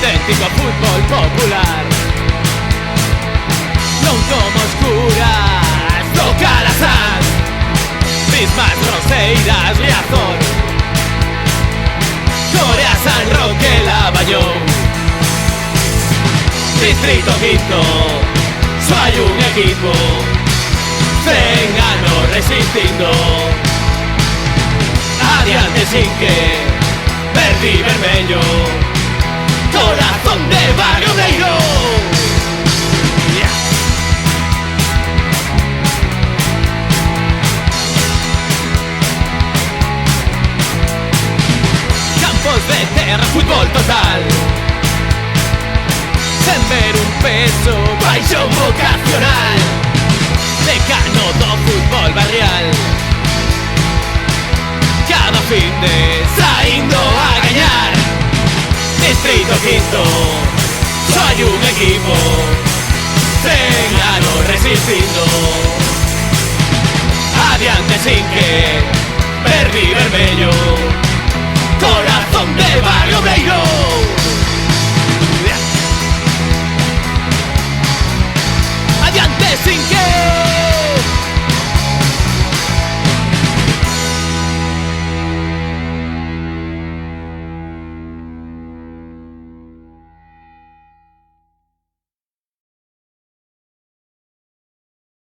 auténtico fútbol popular. Non somos curas do Calazán, mismas groseiras Riazor, Corea, San Roque, Lavallón. Distrito Quinto, só hai un equipo, 100 anos resistindo. Adiante sin que verde y vermello, corazón de vagoneiro. Campos de terra, fútbol total, sen ver un peso, paixón vocacional, decano do fútbol barrial. Cada fin de saindo a gañar. Distrito Quinto, só hai un equipo, 100 anos resistindo. Adiante sin que verde y vermello,